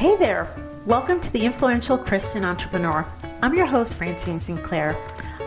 Hey there! Welcome to the Influential Christian Entrepreneur. I'm your host, Francine Sinclair.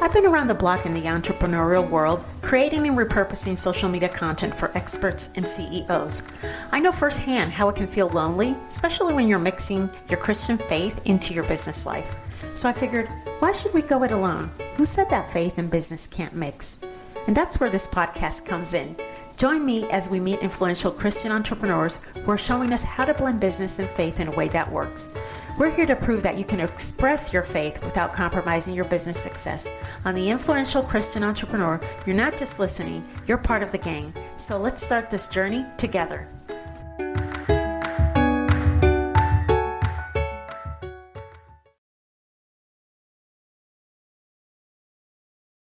I've been around the block in the entrepreneurial world, creating and repurposing social media content for experts and CEOs. I know firsthand how it can feel lonely, especially when you're mixing your Christian faith into your business life. So I figured, why should we go it alone? Who said that faith and business can't mix? And that's where this podcast comes in. Join me as we meet influential Christian entrepreneurs who are showing us how to blend business and faith in a way that works. We're here to prove that you can express your faith without compromising your business success. On the Influential Christian Entrepreneur, you're not just listening, you're part of the gang. So let's start this journey together.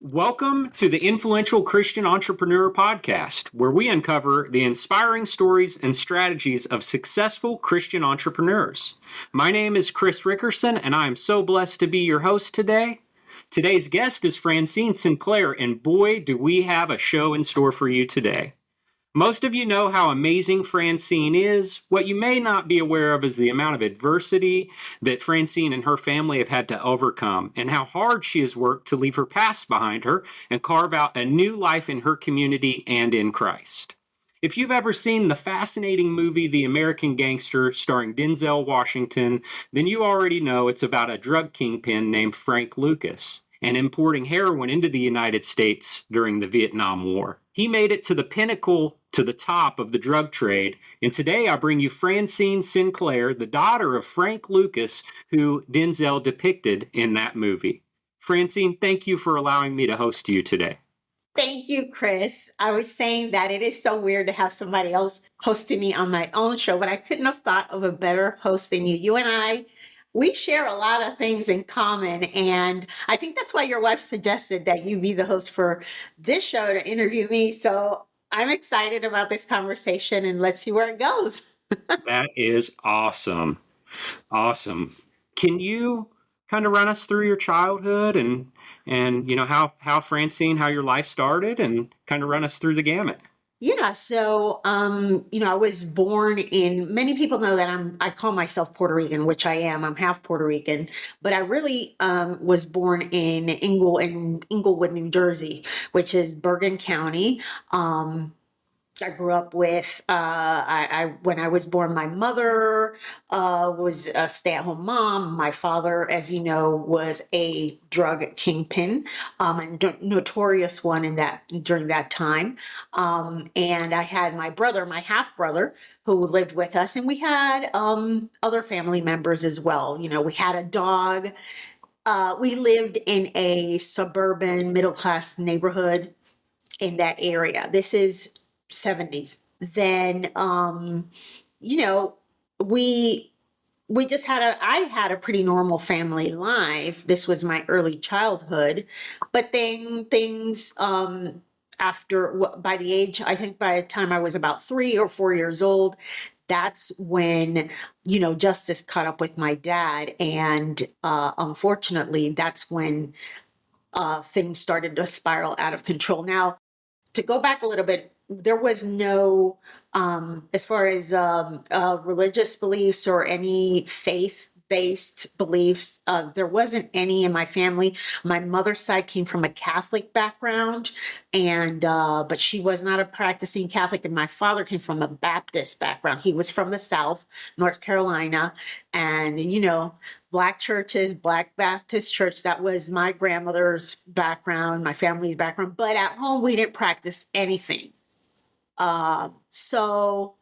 Welcome to the Influential Christian Entrepreneur Podcast, where we uncover the inspiring stories and strategies of successful Christian entrepreneurs. My name is Chris Rickerson, and I am so blessed to be your host today. Today's guest is Francine Sinclair, and boy, do we have a show in store for you today. Most of you know how amazing Francine is. What you may not be aware of is the amount of adversity that Francine and her family have had to overcome, and how hard she has worked to leave her past behind her and carve out a new life in her community and in Christ. If you've ever seen the fascinating movie The American Gangster starring Denzel Washington, then you already know it's about a drug kingpin named Frank Lucas and importing heroin into the United States during the Vietnam War. He made it to the pinnacle, to the top of the drug trade, and today I bring you Francine Sinclair, the daughter of Frank Lucas, who Denzel depicted in that movie. Francine, thank you for allowing me to host you today. Thank you, Chris. I was saying that it is so weird to have somebody else hosting me on my own show, but I couldn't have thought of a better host than you. You and I, we share a lot of things in common, and I think that's why your wife suggested that you be the host for this show to interview me. So I'm excited about this conversation, and let's see where it goes. That is awesome. Awesome. Can you kind of run us through your childhood and how Francine, how your life started, and kind of run us through the gamut? Yeah, so I was born in, many people know that I call myself Puerto Rican, which I am. I'm half Puerto Rican, but I really was born in Inglewood, New Jersey, which is Bergen County. I grew up with, when I was born, my mother was a stay-at-home mom. My father, as you know, was a drug kingpin, and notorious one during that time. And I had my brother, my half-brother, who lived with us, and we had other family members as well. You know, we had a dog. We lived in a suburban middle-class neighborhood in that area. This is 70s. Then, we just I had a pretty normal family life. This was my early childhood, but then things, by the time I was about 3 or 4 years old, that's when, justice caught up with my dad. And, unfortunately, that's when, things started to spiral out of control. Now, to go back a little bit, there was no, as far as religious beliefs or any faith-based beliefs, there wasn't any in my family. My mother's side came from a Catholic background, and but she was not a practicing Catholic, and my father came from a Baptist background. He was from the South, North Carolina, and Black churches, Black Baptist church. That was my grandmother's background, my family's background. But at home, we didn't practice anything. So,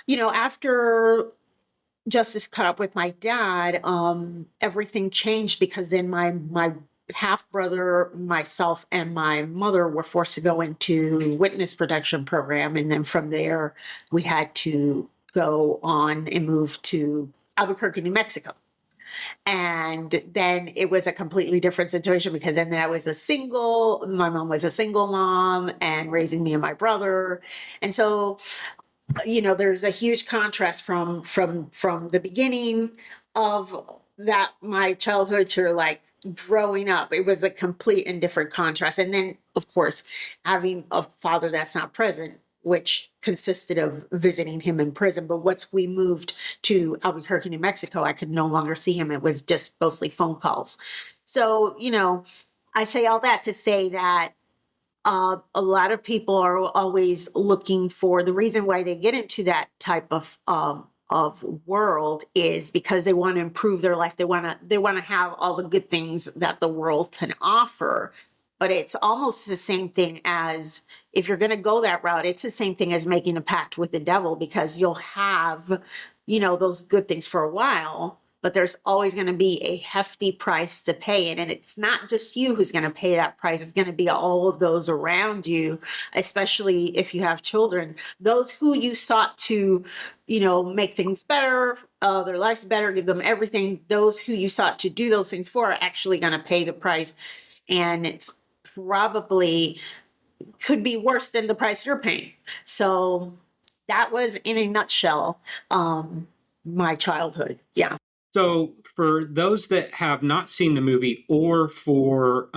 after justice caught up with my dad, everything changed, because then my half brother, myself, and my mother were forced to go into witness protection program. And then from there, we had to go on and move to Albuquerque, New Mexico. And then it was a completely different situation, because then my mom was a single mom and raising me and my brother. And so, there's a huge contrast from the beginning of that, my childhood, to like growing up. It was a complete and different contrast. And then, of course, having a father that's not present which consisted of visiting him in prison. But once we moved to Albuquerque, New Mexico, I could no longer see him. It was just mostly phone calls. So, I say all that to say that a lot of people are always looking for the reason why they get into that type of world is because they want to improve their life. They want to have all the good things that the world can offer. But it's almost the same thing as if you're going to go that route, it's the same thing as making a pact with the devil, because you'll have, those good things for a while, but there's always going to be a hefty price to pay. And it's not just you who's going to pay that price. It's going to be all of those around you, especially if you have children, those who you sought to, make things better, their lives better, give them everything. Those who you sought to do those things for are actually going to pay the price. And it's probably could be worse than the price you're paying. So that was in a nutshell, my childhood. Yeah. So, for those that have not seen the movie, or for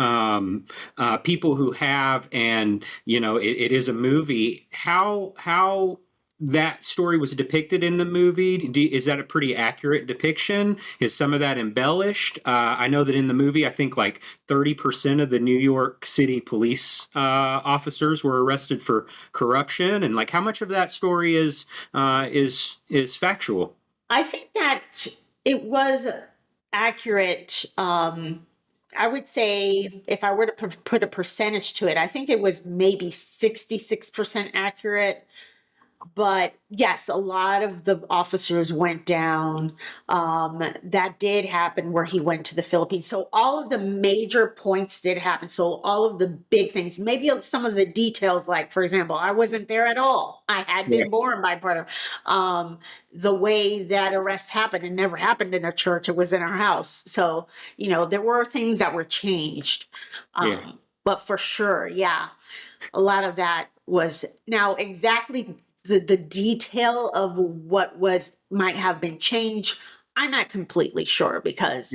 people who have, and it is a movie, how that story was depicted in the movie, is that a pretty accurate depiction? Is some of that embellished? I know that in the movie, I think like 30% of the New York City police officers were arrested for corruption, and like how much of that story is factual? I think that it was accurate. I would say if I were to put a percentage to it, I think it was maybe 66% accurate. But yes, a lot of the officers went down. That did happen where he went to the Philippines. So all of the major points did happen. So all of the big things, maybe some of the details, like, for example, I wasn't there at all. I had been born by part of the way that arrest happened. It never happened in a church. It was in our house. So, there were things that were changed. But for sure, yeah, a lot of that was now exactly the detail of what might have been changed. I'm not completely sure because,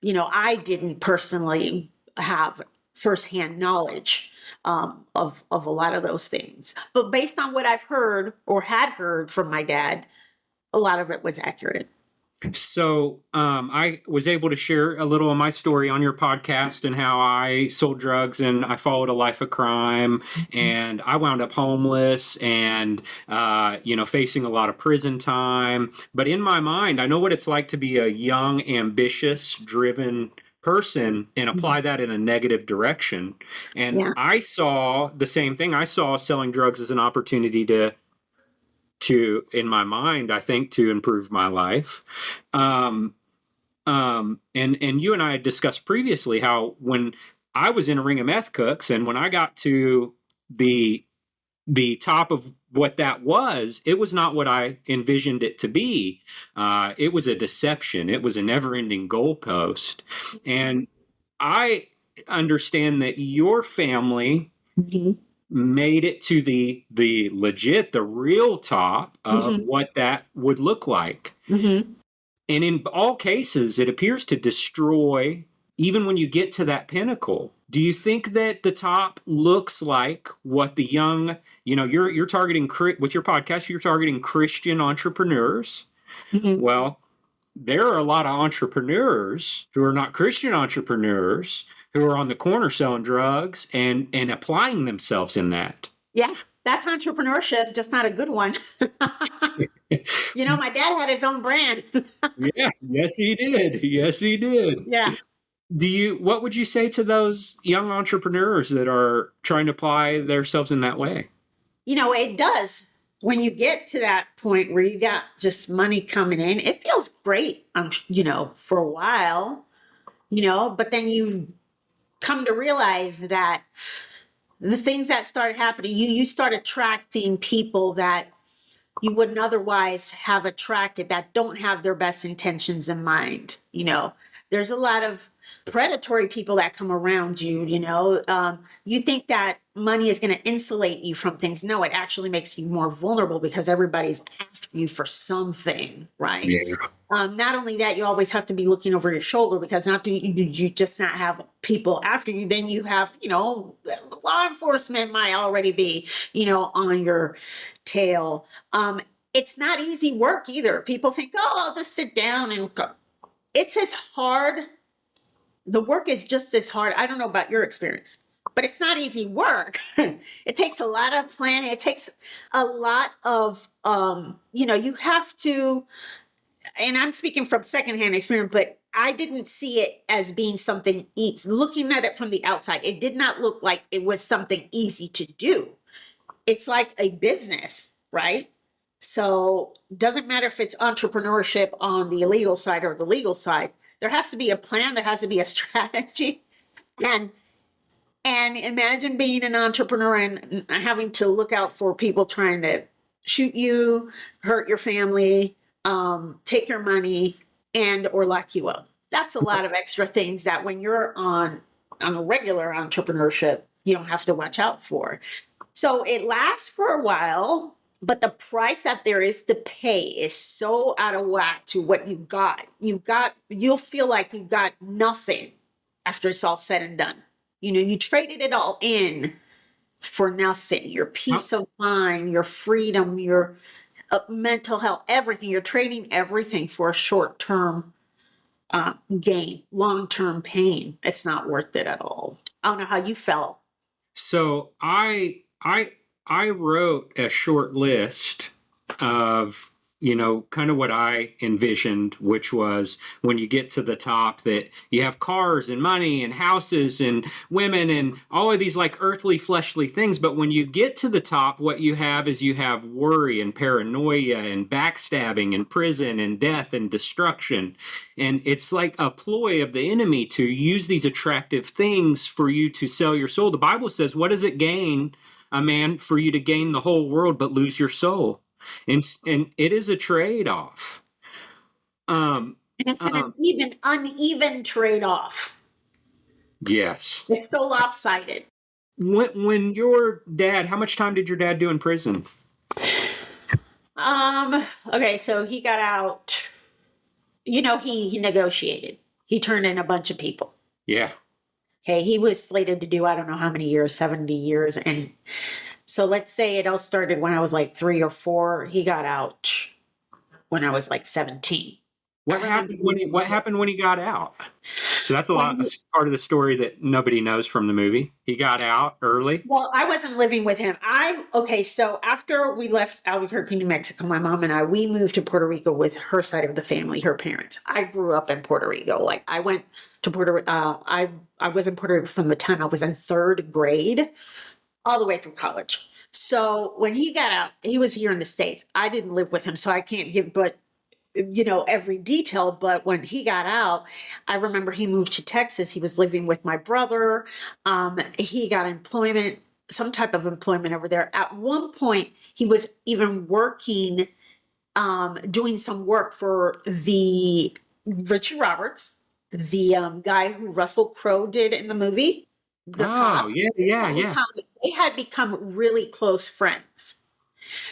I didn't personally have firsthand knowledge of a lot of those things. But based on what I've heard or had heard from my dad, a lot of it was accurate. So I was able to share a little of my story on your podcast and how I sold drugs and I followed a life of crime and I wound up homeless and, facing a lot of prison time. But in my mind, I know what it's like to be a young, ambitious, driven person and apply that in a negative direction. And I saw the same thing. I saw selling drugs as an opportunity to, in my mind, I think, to improve my life. And you and I had discussed previously how when I was in a ring of meth cooks and when I got to the top of what that was, it was not what I envisioned it to be. It was a deception. It was a never-ending goalpost. And I understand that your family made it to the legit, the real top of what that would look like. And in all cases, it appears to destroy, even when you get to that pinnacle. Do you think that the top looks like what the young, you're targeting, with your podcast, you're targeting Christian entrepreneurs. Well, there are a lot of entrepreneurs who are not Christian entrepreneurs who are on the corner selling drugs and applying themselves in that. Yeah, that's entrepreneurship, just not a good one. My dad had his own brand. Yes, he did. Yes, he did. Yeah. What would you say to those young entrepreneurs that are trying to apply themselves in that way? It does. When you get to that point where you got just money coming in, it feels great, for a while, but then you come to realize that the things that start happening, you start attracting people that you wouldn't otherwise have attracted that don't have their best intentions in mind. There's a lot of predatory people that come around you. You think that money is going to insulate you from things. No, it actually makes you more vulnerable because everybody's asking you for something, right? Not only that, you always have to be looking over your shoulder because not do you just not have people after you, then you have, law enforcement might already be, on your tail. It's not easy work either. People think, oh, I'll just sit down and go. It's as hard. The work is just as hard. I don't know about your experience, but it's not easy work. It takes a lot of planning. It takes a lot of, you have to, and I'm speaking from secondhand experience, but I didn't see it as being something, looking at it from the outside, it did not look like it was something easy to do. It's like a business, right? So doesn't matter if it's entrepreneurship on the illegal side or the legal side, there has to be a plan, there has to be a strategy. And imagine being an entrepreneur and having to look out for people trying to shoot you, hurt your family, take your money, and or lock you up. That's a lot of extra things that when you're on a regular entrepreneurship, you don't have to watch out for. So it lasts for a while, but the price that there is to pay is so out of whack to what you got. You'll feel like you got nothing after it's all said and done. You traded it all in for nothing. Your peace of mind, your freedom, your mental health, everything. You're trading everything for a short-term gain, long-term pain. It's not worth it at all. I don't know how you felt. So I wrote a short list of, kind of what I envisioned, which was when you get to the top that you have cars and money and houses and women and all of these like earthly, fleshly things. But when you get to the top, what you have is you have worry and paranoia and backstabbing and prison and death and destruction. And it's like a ploy of the enemy to use these attractive things for you to sell your soul. The Bible says, what does it gain a man for you to gain the whole world but lose your soul? And it is a trade-off. And it's an uneven trade-off. Yes. It's so lopsided. When your dad, how much time did your dad do in prison? Okay, so he got out, he negotiated. He turned in a bunch of people. Yeah. Okay, he was slated to do, I don't know how many years, 70 years. And so let's say it all started when I was like 3 or 4. He got out when I was like 17. What happened when he got out? So that's that's part of the story that nobody knows from the movie. He got out early. Well, I wasn't living with him. So after we left Albuquerque, New Mexico, my mom and we moved to Puerto Rico with her side of the family, her parents. I grew up in Puerto Rico. Like I went to Puerto Rico. I was in Puerto Rico from the time I was in 3rd grade all the way through college. So when he got out, he was here in the States. I didn't live with him, so I can't give every detail. But when he got out, I remember he moved to Texas. He was living with my brother. He got employment, some type of employment over there. At one point, he was even working, doing some work for the Richie Roberts, the guy who Russell Crowe did in the movie. Yeah. They had become really close friends.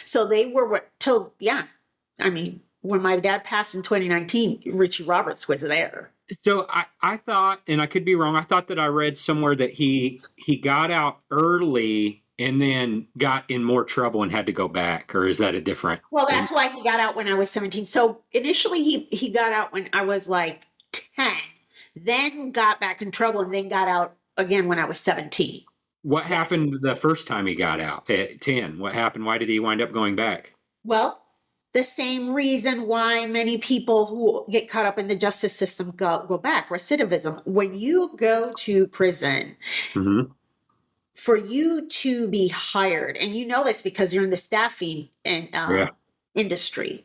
So they were when my dad passed in 2019, Richie Roberts was there. So I thought, and I could be wrong, I thought that I read somewhere that he got out early and then got in more trouble and had to go back, or is that a different? Well, that's why he got out when I was 17. So initially he got out when I was like 10, then got back in trouble and then got out again when I was 17. What happened the first time he got out at 10? What happened? Why did he wind up going back? Well, the same reason why many people who get caught up in the justice system go back, recidivism. When you go to prison, for you to be hired, and you know this because you're in the staffing and industry,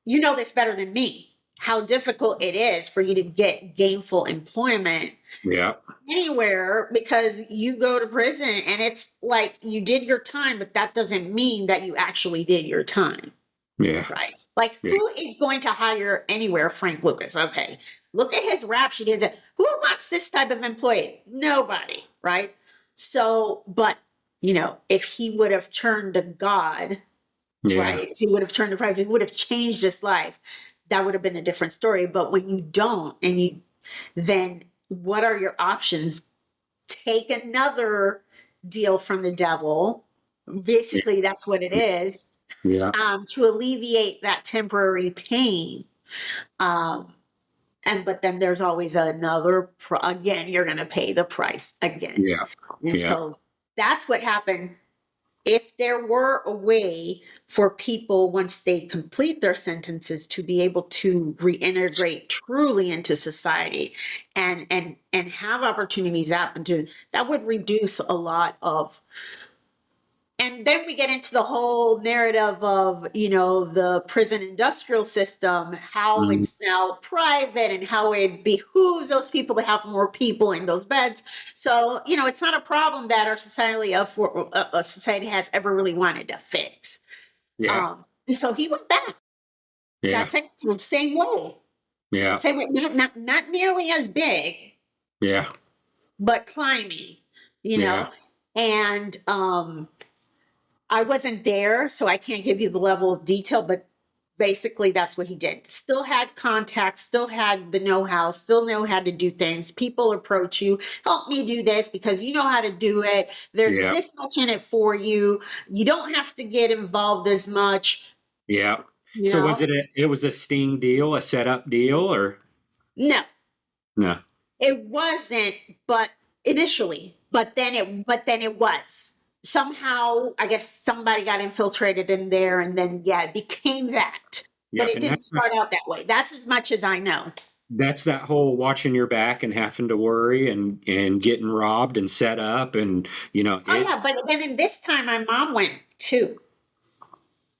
you know this better than me, how difficult it is for you to get gainful employment anywhere, because you go to prison and it's like you did your time, but that doesn't mean that you actually did your time. Yeah. Right. Like who is going to hire anywhere Frank Lucas? Okay. Look at his rap sheet. Who wants this type of employee? Nobody. Right. So, but if he would have turned to God, right? If he would have turned to Christ, if he would have changed his life, that would have been a different story. But when you don't, then what are your options? Take another deal from the devil. Basically, that's what it is, Yeah. to alleviate that temporary pain. Um, but then there's always another, again, you're going to pay the price again. Yeah. And Yeah. so that's what happened. If there were a way for people, once they complete their sentences, to be able to reintegrate truly into society and have opportunities happen to, that would reduce a lot of. And then we get into the whole narrative of, the prison industrial system, how Mm, it's now private and how it behooves those people to have more people in those beds. So, it's not a problem that our society has ever really wanted to fix. yeah. And so he went back. Yeah. That's it, same way. Yeah. Same way, not nearly as big, Yeah. but climbing, Yeah. and I wasn't there, so I can't give you the level of detail, but basically that's what he did. Still had contacts, still had the know-how, still know how to do things. People approach you, help me do this because you know how to do it. There's Yeah. this much in it for you. You don't have to get involved as much, Yeah. you So was know? it was a sting deal, a setup deal, or No, no? it wasn't, but initially, but then it was. Somehow, I guess somebody got infiltrated in there and then, yeah, it became that. But Yep. it And didn't start out that way. That's as much as I know. that's that whole watching your back and having to worry and getting robbed and set up and Oh, it yeah, but then in this time, my mom went too.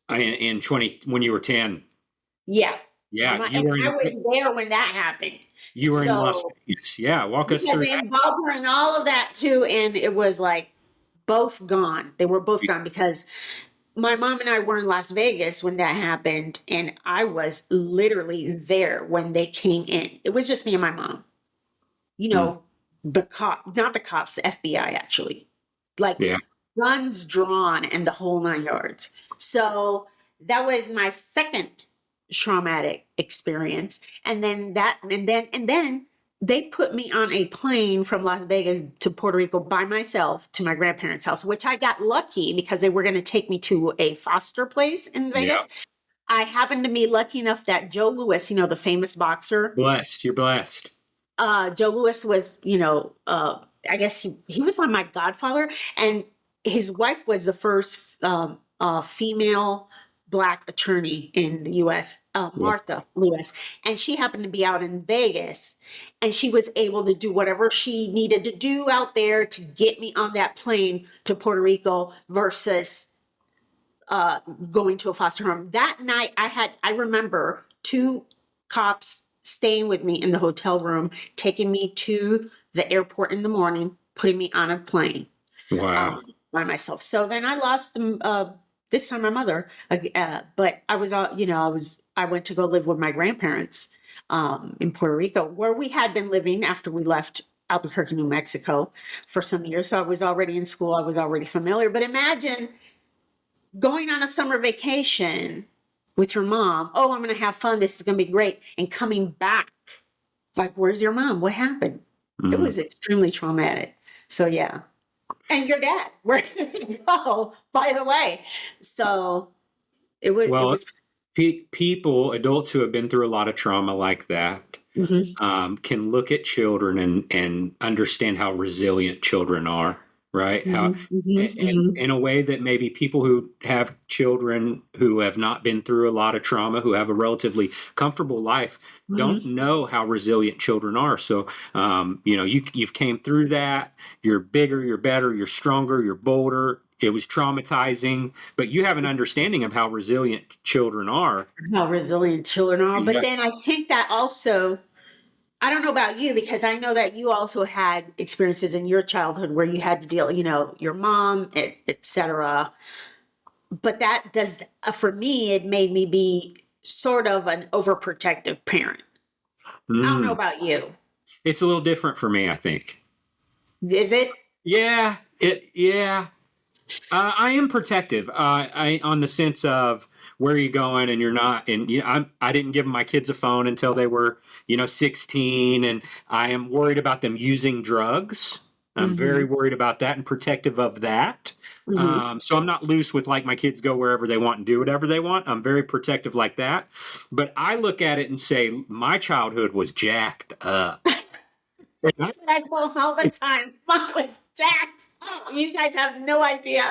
in 20 when you were 10. Yeah. Yeah, And I was there when that happened. you were in Las So, Vegas. Yeah, walk us because through they that. involved her in all of that too. And it was like both gone. They were both gone because my mom and I were in Las Vegas when that happened, and I was literally there when they came in. It was just me and my mom. Mm, Not the cops, the FBI actually. Like yeah. guns drawn and the whole 9 yards. So that was my second traumatic experience. And then they put me on a plane from Las Vegas to Puerto Rico by myself to my grandparents' house, which I got lucky because they were going to take me to a foster place in Yeah. Vegas. I happened to be lucky enough that Joe Louis, the famous boxer, Blessed. You're blessed. Joe Louis was, I guess he was like my godfather, and his wife was the first female Black attorney in the U.S., Yeah. Martha Lewis, and she happened to be out in Vegas, and she was able to do whatever she needed to do out there to get me on that plane to Puerto Rico versus going to a foster home. That night, I remember two cops staying with me in the hotel room, taking me to the airport in the morning, putting me on a plane Wow. by myself. So then I lost this time my mother, but I was I went to go live with my grandparents in Puerto Rico, where we had been living after we left Albuquerque, New Mexico for some years. So I was already in school. I was already familiar. But imagine going on a summer vacation with your mom. Oh, I'm going to have fun. This is going to be great. And coming back, like, where's your mom? What happened? It Mm. was extremely traumatic. So, yeah. And your dad, where did he go, by the way? So it Well, was, people, adults who have been through a lot of trauma like that, mhm, can look at children and understand how resilient children are, right? How, mhm, mhm, and mhm, in a way that maybe people who have children who have not been through a lot of trauma, who have a relatively comfortable life, don't mhm. know how resilient children are. So, you've came through that. You're bigger, you're better, you're stronger, you're bolder. It was traumatizing, but you have an understanding of how resilient children are. How resilient children are. But Yeah. then I think that also, I don't know about you because I know that you also had experiences in your childhood where you had to deal, your mom, et cetera. But that does, for me, it made me be sort of an overprotective parent. I don't know Mm. about you. It's a little different for me, I think. Is it? Yeah, yeah. I am protective. I on the sense of where are you going, and you're not. And I didn't give my kids a phone until they were 16, and I am worried about them using drugs. I'm very worried about that and protective of that. So I'm not loose with like my kids go wherever they want and do whatever they want. I'm very protective like that. But I look at it and say, my childhood was jacked up. I tell them all the time, Mom was jacked. Oh, you guys have no idea.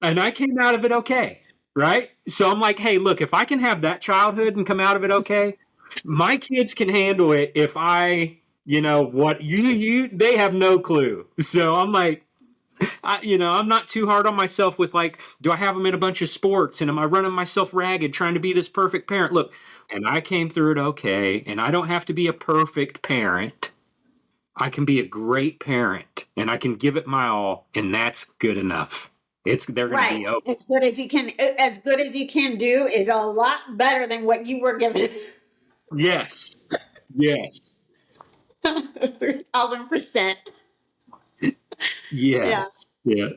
And I came out of it okay, right? So I'm like, hey, look, if I can have that childhood and come out of it okay, my kids can handle it if I, what they have no clue. So I'm like, I'm not too hard on myself with like, do I have them in a bunch of sports and am I running myself ragged trying to be this perfect parent? Look, and I came through it okay, and I don't have to be a perfect parent. I can be a great parent and I can give it my all, and that's good enough. They're going to Right. be okay. As good as you can do is a lot better than what you were given. Yes. Yes. 1,000%. Yeah. Yes. Yeah.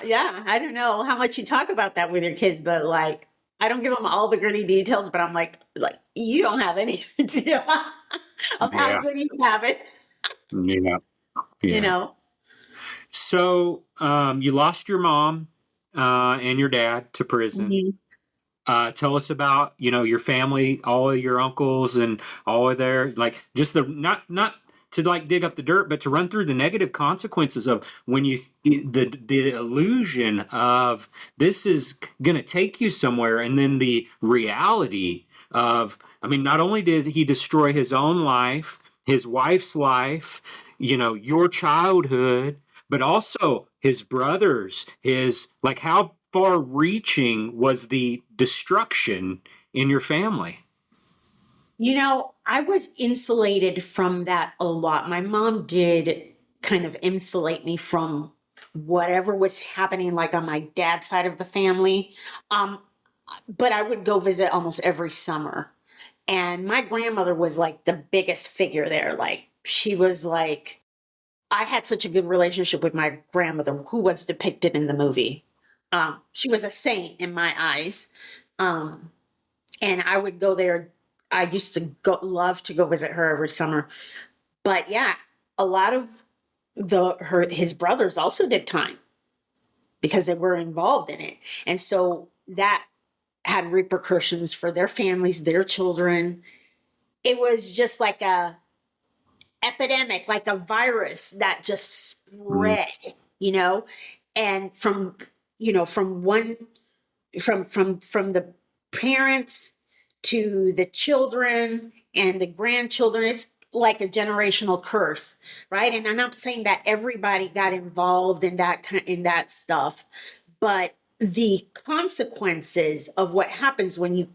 Yeah. I don't know how much you talk about that with your kids, but like, I don't give them all the gritty details, but I'm like, you don't have any idea of how Yeah. good you have it, Yeah. you Yeah. know? So you lost your mom and your dad to prison. Tell us about, your family, all of your uncles and all of their, like, just the, not to like dig up the dirt, but to run through the negative consequences of when the illusion of this is going to take you somewhere. And then the reality of, I mean, not only did he destroy his own life, his wife's life, your childhood, but also his brothers, like how far reaching was the destruction in your family? I was insulated from that a lot. My mom did kind of insulate me from whatever was happening, like on my dad's side of the family. But I would go visit almost every summer. And my grandmother was like the biggest figure there. Like, she was like, I had such a good relationship with my grandmother, who was depicted in the movie. She was a saint in my eyes. And I would go there. I used to love to go visit her every summer. But yeah, a lot of his brothers also did time because they were involved in it. And so that had repercussions for their families, their children. It was just like a epidemic, like a virus that just spread, and from the parents to the children and the grandchildren. It's like a generational curse, right? And I'm not saying that everybody got involved in that stuff, but the consequences of what happens when you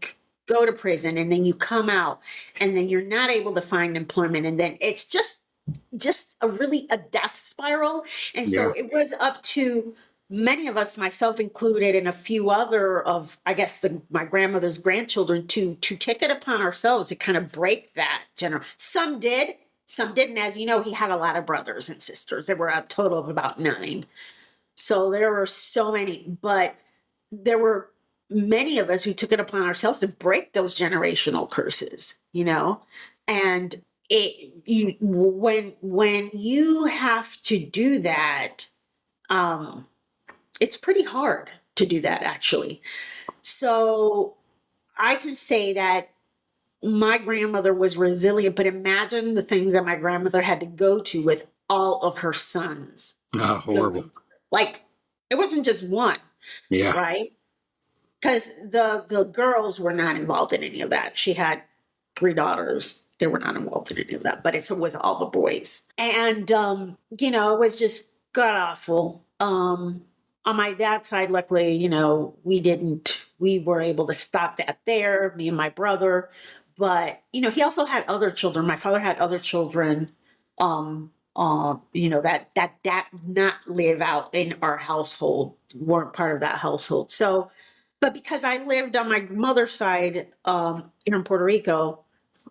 go to prison and then you come out and then you're not able to find employment, and then it's just a death spiral. And so it was up to many of us, myself included, and a few other of, I guess, my grandmother's grandchildren, to take it upon ourselves to kind of break that general. Some did, some didn't. As you know, he had a lot of brothers and sisters. There were a total of about 9. So there were so many, but there were many of us who took it upon ourselves to break those generational curses, and when you have to do that, it's pretty hard to do that, actually. So I can say that my grandmother was resilient, but imagine the things that my grandmother had to go to with all of her sons. Horrible. Like, it wasn't just one, Yeah. right? Because the girls were not involved in any of that. She had 3 daughters. They were not involved in any of that, but it was all the boys. And, it was just god awful. On my dad's side, luckily, we were able to stop that there, me and my brother. But, he also had other children. My father had other children, that not live out in our household, weren't part of that household. So, but because I lived on my mother's side, here in Puerto Rico,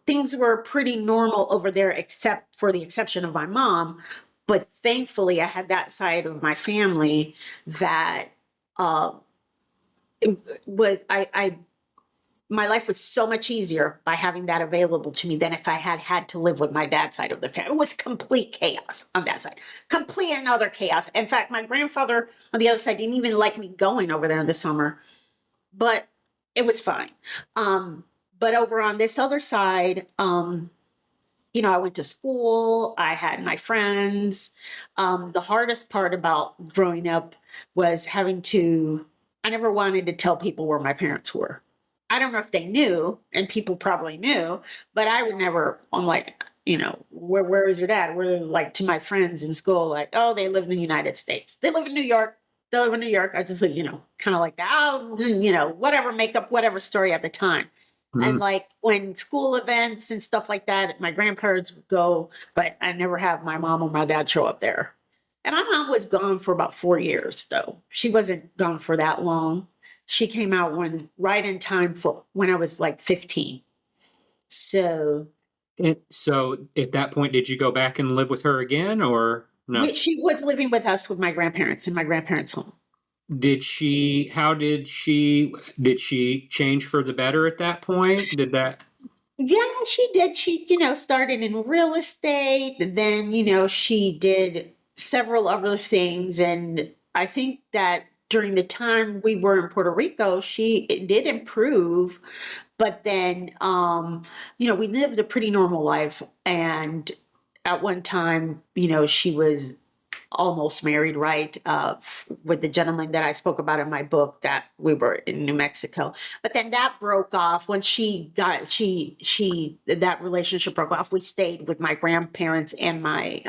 things were pretty normal over there, except for the exception of my mom. But thankfully, I had that side of my family that it was my life was so much easier by having that available to me than if I had had to live with my dad's side of the family. It was complete chaos on that side, complete and utter chaos. In fact, my grandfather on the other side didn't even like me going over there in the summer, but it was fine. But over on this other side, I went to school, I had my friends. The hardest part about growing up was I never wanted to tell people where my parents were. I don't know if they knew, and people probably knew, but I would never, I'm like, where is your dad? We're like to my friends in school, like, oh, they live in the United States. They live in New York. They live in New York. I just, kind of like that. Whatever, make up whatever story at the time. And like when school events and stuff like that, my grandparents would go, but I never have my mom or my dad show up there. And my mom was gone for about 4 years, though. She wasn't gone for that long. She came out right in time for when I was like 15. So So at that point, did you go back and live with her again, or no? she was living with us with my grandparents in my grandparents' home. Did she change for the better at that point? Did that? Yeah, she did. She, started in real estate. Then, she did several other things. And I think that during the time we were in Puerto Rico, it did improve. But then, we lived a pretty normal life. And at one time, she was almost married, right? With the gentleman that I spoke about in my book that we were in New Mexico. But then that broke off when that relationship broke off. We stayed with my grandparents and my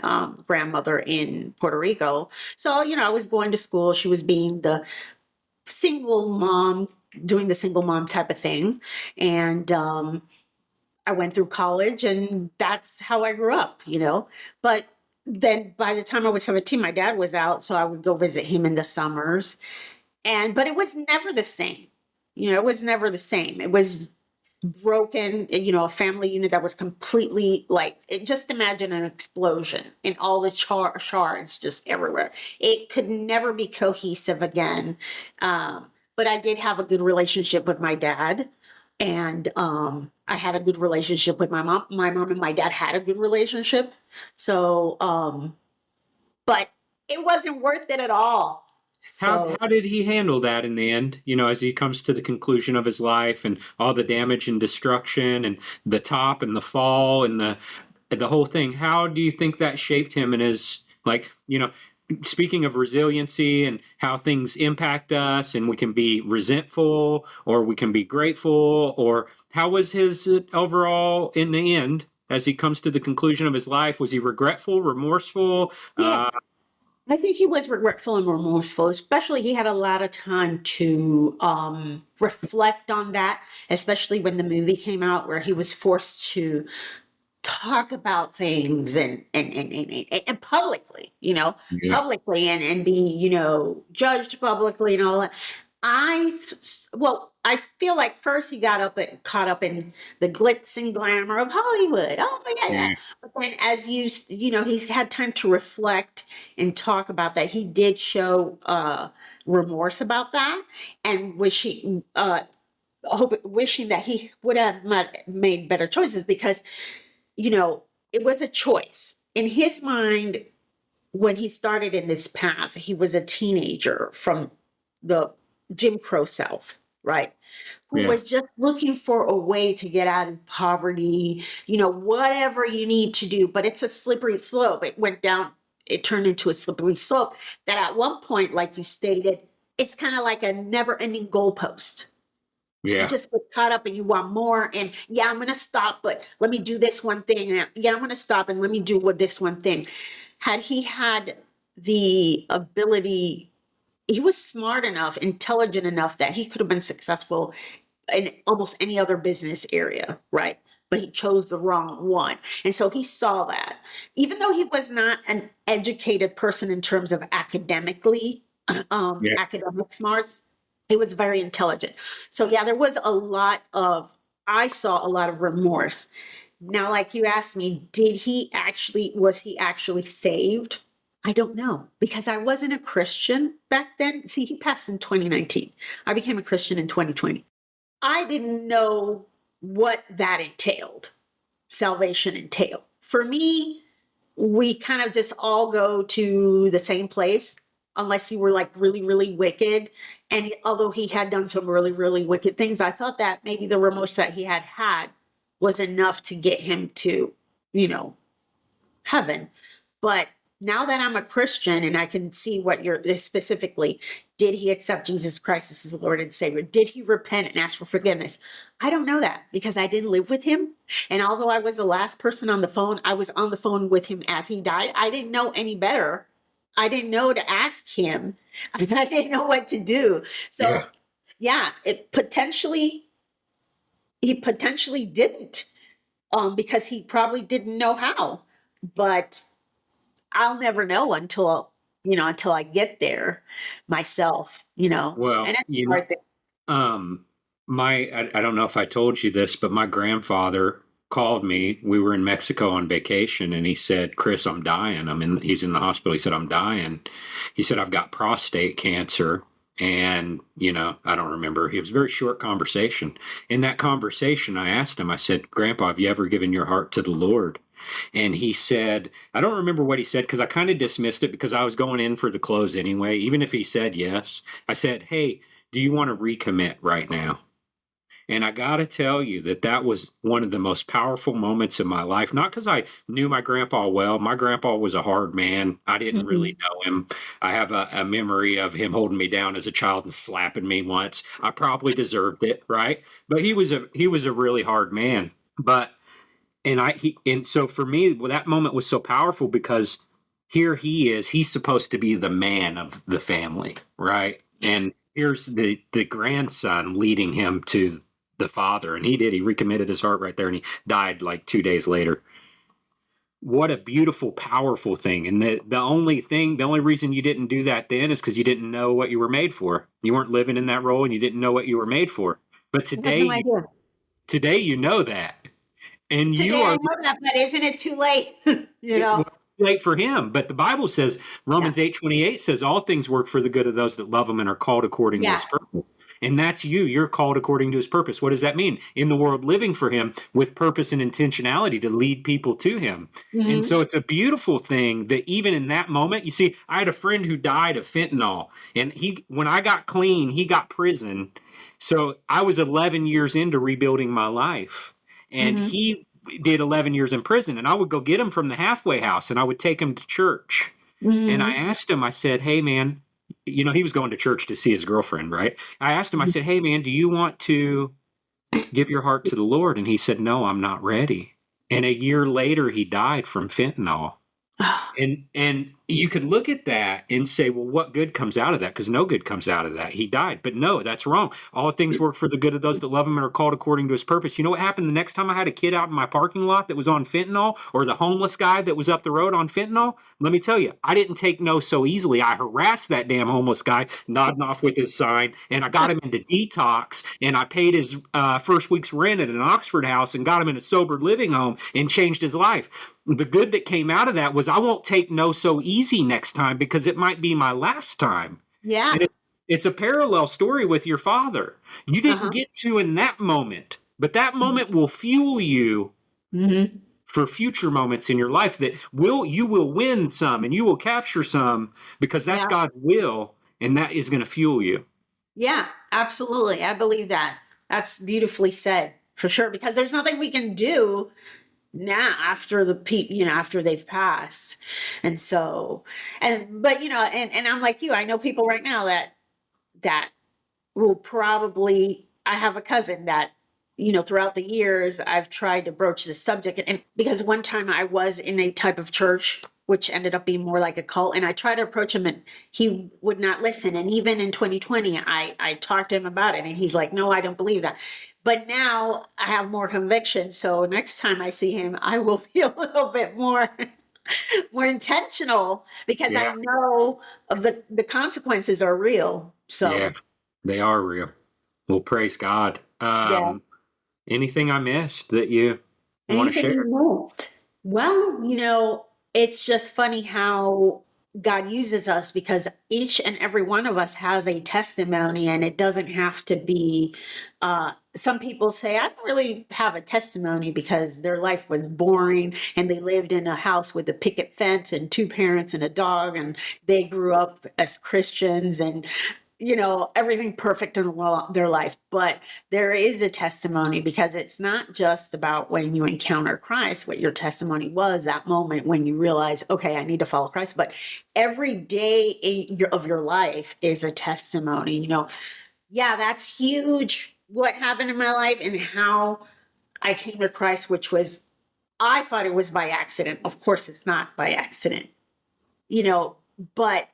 grandmother in Puerto Rico. So, I was going to school. She was being the single mom, doing the single mom type of thing. And, I went through college and that's how I grew up, but then by the time I was 17, my dad was out. So I would go visit him in the summers but it was never the same. It was never the same. It was broken, a family unit that was completely just imagine an explosion in all the shards just everywhere. It could never be cohesive again. But I did have a good relationship with my dad. And I had a good relationship with my mom. My mom and my dad had a good relationship. So, but it wasn't worth it at all. How did he handle that in the end? As he comes to the conclusion of his life and all the damage and destruction and the top and the fall and the whole thing. How do you think that shaped him in his, speaking of resiliency and how things impact us and we can be resentful or we can be grateful, or how was his overall in the end as he comes to the conclusion of his life? Was he regretful, remorseful? Yeah. I think he was regretful and remorseful, especially he had a lot of time to reflect on that, especially when the movie came out where he was forced to talk about things and publicly, Yeah. publicly and be, judged publicly and all that. I feel like first he caught up in the glitz and glamour of Hollywood. Oh yeah. But then as he's had time to reflect and talk about that. He did show remorse about that and wishing that he would have made better choices because, it was a choice in his mind when he started in this path. He was a teenager from the Jim Crow South, right? Who was just looking for a way to get out of poverty, whatever you need to do. But it's a slippery slope. It turned into a slippery slope that at one point, like you stated, it's kind of like a never ending goalpost. Yeah. You just get caught up and you want more. And yeah, I'm going to stop, but let me do this one thing. And yeah, I'm going to stop and let me do this one thing. Had he had the ability, he was smart enough, intelligent enough that he could have been successful in almost any other business area, right? But he chose the wrong one. And so he saw that. Even though he was not an educated person in terms of academic smarts, he was very intelligent. So yeah, I saw a lot of remorse. Now, like you asked me, was he actually saved? I don't know because I wasn't a Christian back then. See, he passed in 2019. I became a Christian in 2020. I didn't know what that entailed, salvation entailed. For me, we kind of just all go to the same place unless you were like really, really wicked. And although he had done some really, really wicked things, I thought that maybe the remorse that he had was enough to get him to, you know, heaven. But now that I'm a Christian and I can see what you're specifically, did he accept Jesus Christ as his Lord and Savior? Did he repent and ask for forgiveness? I don't know that because I didn't live with him. And although I was the last person on the phone, I was on the phone with him as he died. I didn't know any better. I didn't know to ask him. I didn't know what to do. So yeah, he potentially didn't, because he probably didn't know how. But I'll never know until I get there myself, Well, and that's the hard thing. um, I don't know if I told you this, but my grandfather called me. We were in Mexico on vacation, and he said, "Chris, I'm dying. He's in the hospital." He said, "I'm dying." He said, "I've got prostate cancer." And, I don't remember. It was a very short conversation. In that conversation, I asked him, I said, "Grandpa, have you ever given your heart to the Lord?" And he said, I don't remember what he said because I kind of dismissed it because I was going in for the close anyway. Even if he said yes, I said, "Hey, do you want to recommit right now?" And I got to tell you that was one of the most powerful moments in my life. Not because I knew my grandpa well. My grandpa was a hard man. I didn't really Mhm. know him. I have a memory of him holding me down as a child and slapping me once. I probably deserved it, right? But he was a really hard man. But and so for me, well, that moment was so powerful because here he is. He's supposed to be the man of the family, right? And here's the grandson leading him to the father, and he did. He recommitted his heart right there, and he died like 2 days later. What a beautiful, powerful thing! And the only reason you didn't do that then is because you didn't know what you were made for. You weren't living in that role, and you didn't know what you were made for. But I had no idea. today you know that, and you Today I are know that, but isn't it too late? You it know? was late for him. But the Bible says, Yeah. Romans 8:28 says, all things work for the good of those that love him and are called according to Yeah. his purpose. And that's you. You're called according to his purpose. What does that mean? In the world, living for him with purpose and intentionality to lead people to him. And Hmm. so it's a beautiful thing that even in that moment, you see, I had a friend who died of fentanyl. And when I got clean, he got prison. So I was 11 years into rebuilding my life. And Hmm. he did 11 years in prison, and I would go get him from the halfway house and I would take him to church. And I Hmm. asked him, I said, "Hey man," he was going to church to see his girlfriend, right? I asked him, I said, "Hey man, do you want to give your heart to the Lord?" And he said, "No, I'm not ready." And a year later, he died from fentanyl. And you could look at that and say, well, what good comes out of that? Because no good comes out of that. He died. But no, that's wrong. All things work for the good of those that love him and are called according to his purpose. You know what happened the next time I had a kid out in my parking lot that was on fentanyl, or the homeless guy that was up the road on fentanyl? Let me tell you, I didn't take no so easily. I harassed that damn homeless guy, nodding off with his sign, and I got him into detox, and I paid his first week's rent at an Oxford house and got him in a sober living home and changed his life. The good that came out of that was I won't take no so easy next time because it might be my last time. Yeah. And it's a parallel story with your father. You didn't Uh-huh. get to in that moment, but that moment will fuel you Hmm. for future moments in your life that you will win some and you will capture some because that's Yeah. God's will, and that is going to fuel you. Yeah, absolutely. I believe that. That's beautifully said for sure, because there's nothing we can do now after after they've passed. And so, but and I'm like you, I know people right now that will probably, I have a cousin that, throughout the years I've tried to broach this subject, and because one time I was in a type of church which ended up being more like a cult, and I tried to approach him and he would not listen. And even in 2020 I talked to him about it and he's like, "No, I don't believe that." But now I have more conviction, so next time I see him I will be a little bit more intentional, because I Yeah. know of the consequences are real. Yeah. So They are real. Well, praise God. yeah. Anything I missed that you want to Anything you share? missed? Well, it's just funny how God uses us because each and every one of us has a testimony, and it doesn't have to be. Some people say, I don't really have a testimony because their life was boring and they lived in a house with a picket fence and two parents and a dog, and they grew up as Christians and everything perfect in their life. But there is a testimony because it's not just about when you encounter Christ, what your testimony was that moment when you realize, okay, I need to follow Christ. But every day of your life is a testimony. Yeah, that's huge what happened in my life and how I came to Christ, which was, I thought it was by accident. Of course, it's not by accident, but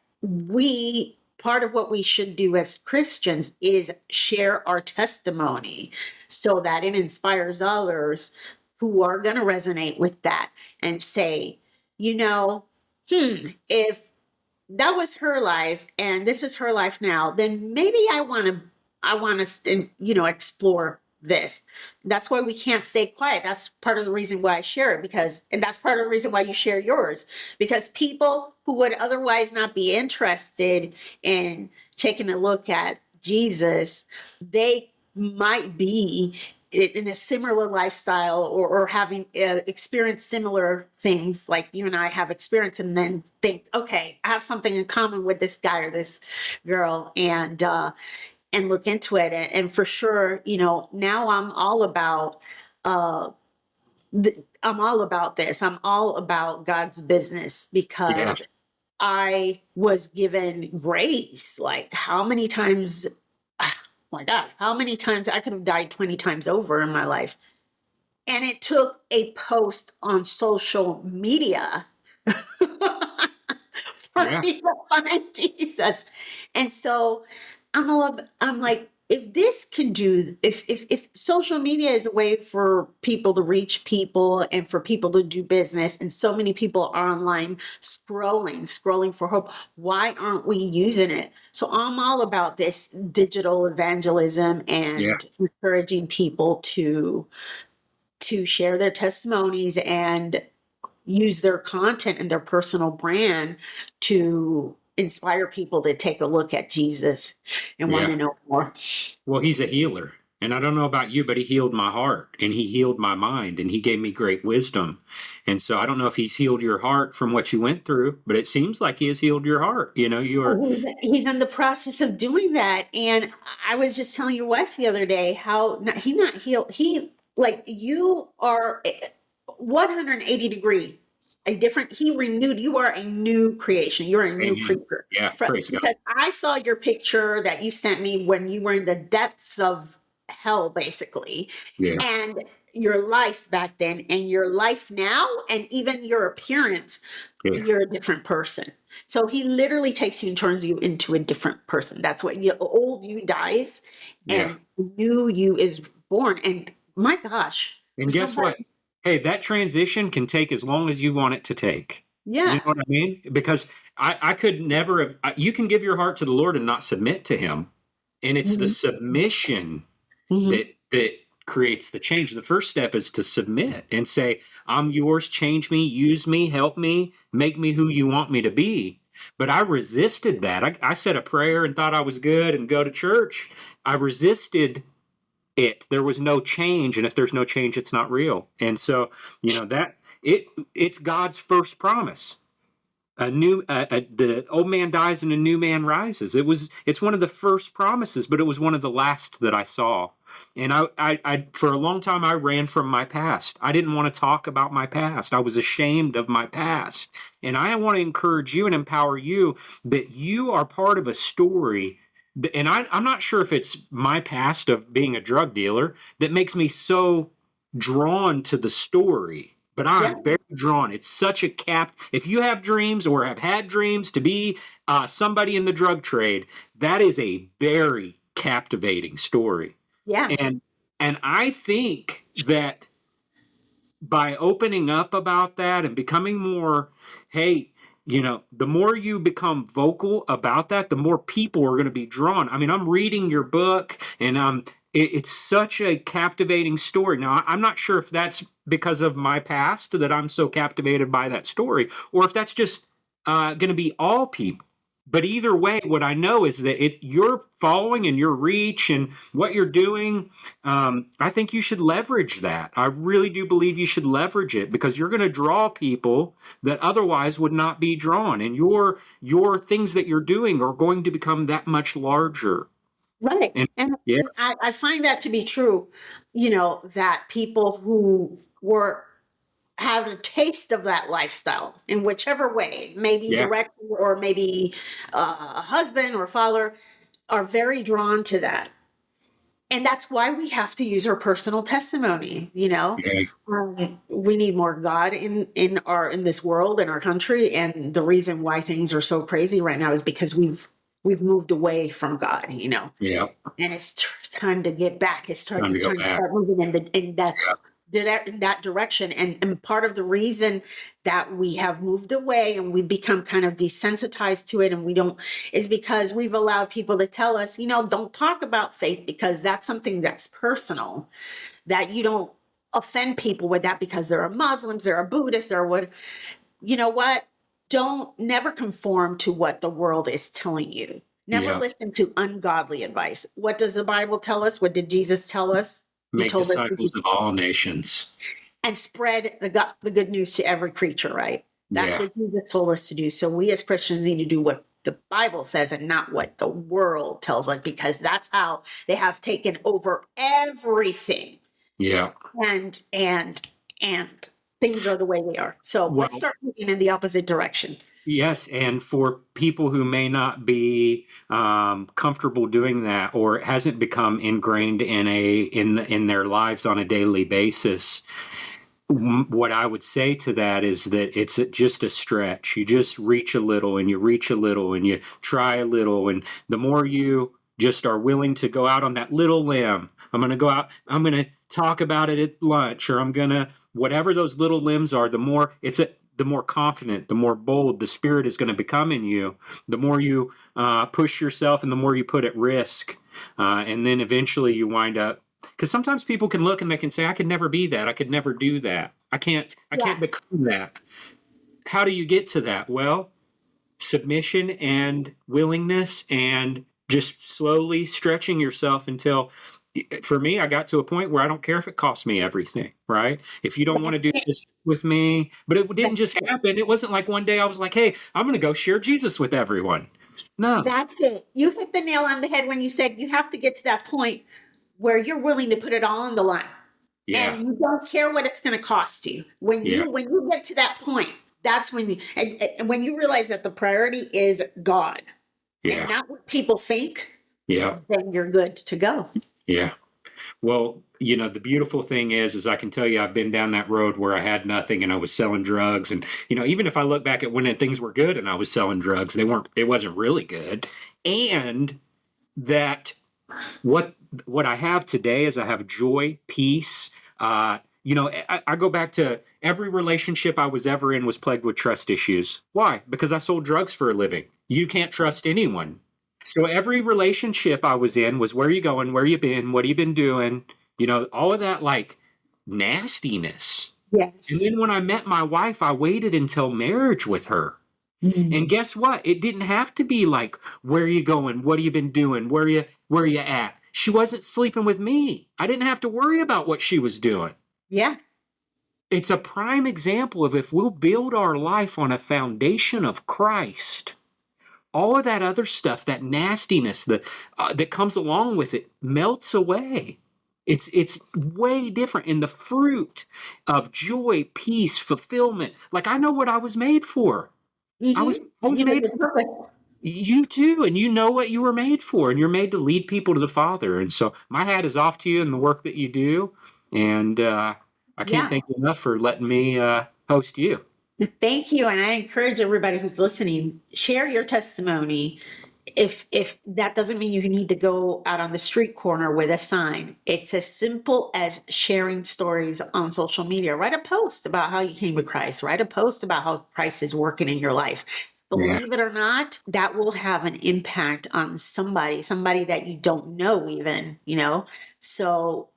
part of what we should do as Christians is share our testimony so that it inspires others who are going to resonate with that and say, if that was her life and this is her life now, then maybe I want to explore this. That's why we can't stay quiet. That's part of the reason why I share it, and that's part of the reason why you share yours, because people who would otherwise not be interested in taking a look at Jesus, they might be in a similar lifestyle or having experienced similar things like you and I have experienced, and then think, okay, I have something in common with this guy or this girl, and look into it. And for sure, now I'm all about I'm all about this. I'm all about God's business Yeah. because I was given grace. Like how many times, oh my God, how many times I could have died 20 times over in my life. And it took a post on social media for Yeah. me to find Jesus. And so I'm like, if this can do, if social media is a way for people to reach people and for people to do business, and so many people are online scrolling for hope, why aren't we using it? So I'm all about this digital evangelism Yeah. and encouraging people to share their testimonies and use their content and their personal brand to inspire people to take a look at Jesus and want Yeah. to know more. Well, he's a healer. And I don't know about you, but he healed my heart and he healed my mind and he gave me great wisdom. And so I don't know if he's healed your heart from what you went through, but it seems like he has healed your heart. You are. He's in the process of doing that. And I was just telling your wife the other day how he not healed. He, like, you are 180 degree, he renewed, you are a new creation. You're a new Amen. creature. Yeah. Praise God. Because I saw your picture that you sent me when you were in the depths of hell, basically. Yeah. And your life back then and your life now, and even your appearance, Yeah. you're a different person. So he literally takes you and turns you into a different person. That's what old you dies Yeah. and new you is born. And my gosh, And there's no guess what? better. Hey, that transition can take as long as you want it to take. You know Yeah. what I mean? Because I could never have, you can give your heart to the Lord and not submit to him. And it's the Mhm. submission Mhm. that creates the change. The first step is to submit and say, I'm yours, change me, use me, help me, make me who you want me to be. But I resisted that. I said a prayer and thought I was good and go to church. I resisted it. There was no change, and if there's no change, it's not real. And so, that it's God's first promise. The old man dies and a new man rises. It's one of the first promises, but it was one of the last that I saw. And I for a long time I ran from my past. I didn't want to talk about my past. I was ashamed of my past. And I want to encourage you and empower you that you are part of a story. And I'm not sure if it's my past of being a drug dealer that makes me so drawn to the story, but Yeah. I'm very drawn. It's such a if you have dreams or have had dreams to be somebody in the drug trade, that is a very captivating story. Yeah. And I think that by opening up about that and becoming more, hey, the more you become vocal about that, the more people are going to be drawn. I mean, I'm reading your book and it's such a captivating story. Now, I'm not sure if that's because of my past that I'm so captivated by that story, or if that's just going to be all people. But either way, what I know is that your following and your reach and what you're doing, I think you should leverage that. I really do believe you should leverage it, because you're going to draw people that otherwise would not be drawn, and your things that you're doing are going to become that much larger. Right. And And yeah, I find that to be true, that people who were have a taste of that lifestyle in whichever way, maybe yeah, direct or maybe a husband or father, are very drawn to that. And that's why we have to use our personal testimony. yeah, We need more God in this world, in our country, and the reason why things are so crazy right now is because we've moved away from God. yeah. And it's time to get back. Time to It's go time to back. start moving in that direction. And part of the reason that we have moved away and we become kind of desensitized to it, and we don't, is because we've allowed people to tell us, don't talk about faith, because that's something that's personal, that you don't offend people with that because there are Muslims, there are Buddhists, there are what. You know what? Don't never conform to what the world is telling you. Never Yeah. listen to ungodly advice. What does the Bible tell us? What did Jesus tell us? He Make told us disciples of all nations. and spread the good news to every creature, right? That's Yeah. what Jesus told us to do. So we as Christians need to do what the Bible says and not what the world tells us, because that's how they have taken over everything. Yeah. And things are the way they are. So let's Well, start moving in the opposite direction. yes, and for people who may not be comfortable doing that, or it hasn't become ingrained in their lives on a daily basis, what I would say to that is that it's just a stretch. You just reach a little, and you reach a little, and you try a little, and the more you just are willing to go out on that little limb, I'm going to go out, I'm going to talk about it at lunch, or I'm going to, whatever those little limbs are, the more confident, the more bold the Spirit is going to become in you, the more you push yourself and the more you put at risk. And then eventually you wind up, because sometimes people can look and they can say, I could never be that. I could never do that. I can't Yeah. become that. How do you get to that? Well, submission and willingness, and just slowly stretching yourself until, for me, I got to a point where I don't care if it costs me everything, right? If you don't want to do this with me, but it didn't just happen. It wasn't like one day I was like, hey, I'm going to go share Jesus with everyone. No. That's it. You hit the nail on the head when you said you have to get to that point where you're willing to put it all on the line. Yeah. And you don't care what it's going to cost you. When Yeah. you get to that point, that's when and when you realize that the priority is God Yeah. and not what people think, Yeah. then you're good to go. Yeah. Well, the beautiful thing is I can tell you, I've been down that road where I had nothing and I was selling drugs. And, even if I look back at when things were good and I was selling drugs, it wasn't really good. And that what I have today is I have joy, peace. I go back to every relationship I was ever in was plagued with trust issues. Why? Because I sold drugs for a living. You can't trust anyone. So every relationship I was in was, where you going? Where you been? What have you been doing? All of that, like, nastiness. Yes. And then when I met my wife, I waited until marriage with her. Mm. And guess what? It didn't have to be like, where you going? What have you been doing? Where you at? She wasn't sleeping with me. I didn't have to worry about what she was doing. Yeah. It's a prime example of, if we'll build our life on a foundation of Christ, all of that other stuff, that nastiness that comes along with it, melts away. It's way different. And the fruit of joy, peace, fulfillment. Like, I know what I was made for. I was made for you too, and you know what you were made for, and you're made to lead people to the Father. And so my hat is off to you and the work that you do. And I can't thank you enough for letting me host you. Thank you. And I encourage everybody who's listening, share your testimony. If that doesn't mean you need to go out on the street corner with a sign, it's as simple as sharing stories on social media. Write a post about how you came to Christ. Write a post about how Christ is working in your life. Believe it or not, that will have an impact on somebody that you don't know even, So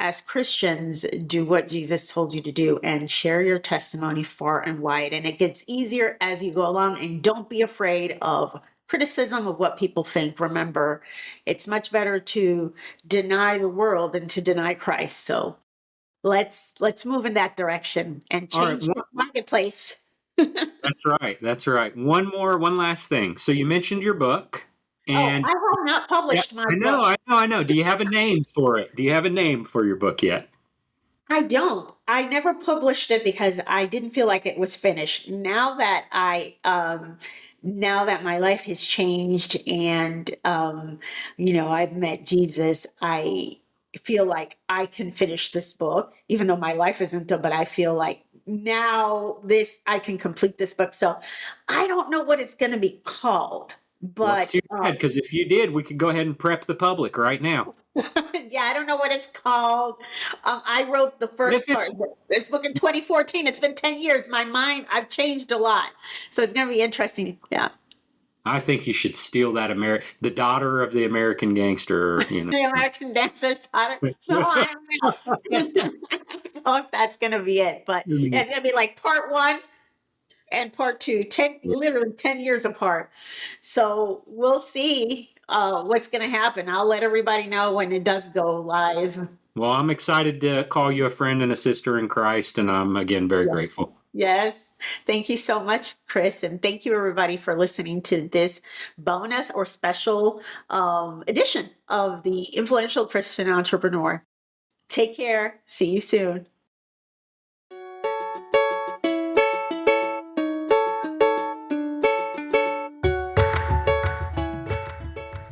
as Christians, do what Jesus told you to do and share your testimony far and wide. And it gets easier as you go along. And don't be afraid of criticism of what people think. Remember, it's much better to deny the world than to deny Christ. So let's move in that direction and All right. change the marketplace. That's right. That's right. One last thing. So you mentioned your book, and I have not published my book. I know. Do you have a name for it? Do you have a name for your book yet? I don't. I never published it because I didn't feel like it was finished. Now that my life has changed and I've met Jesus, I feel like I can finish this book, even though my life isn't done, but I feel like now I can complete this book. So I don't know what it's going to be called, Well, it's but too bad, because if you did, we could go ahead and prep the public right now. yeah, I don't know what it's called. I wrote the But first if part it's of this book in 2014. It's been 10 years. I've changed a lot. So it's going to be interesting. Yeah. I think you should steal that the daughter of the American gangster, The American Dancer's Daughter. No, I don't know. If that's going to be it. But yeah, it's going to be like part one and part two, literally 10 years apart. So we'll see what's going to happen. I'll let everybody know when it does go live. Well, I'm excited to call you a friend and a sister in Christ, and I'm again very grateful. Yes. Thank you so much, Chris. And thank you, everybody, for listening to this bonus or special edition of the Influential Christian Entrepreneur. Take care. See you soon.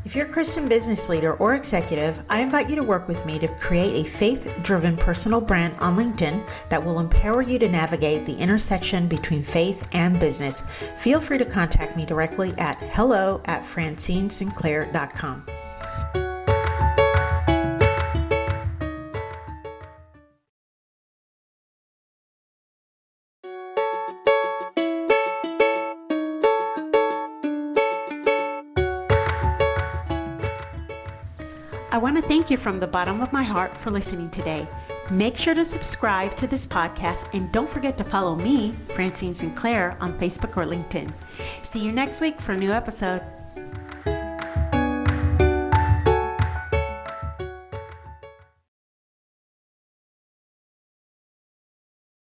If you're a Christian business leader or executive, I invite you to work with me to create a faith-driven personal brand on LinkedIn that will empower you to navigate the intersection between faith and business. Feel free to contact me directly at hello@francineSinclair.com. I want to thank you from the bottom of my heart for listening today. Make sure to subscribe to this podcast and don't forget to follow me, Francine Sinclair, on Facebook or LinkedIn. See you next week for a new episode.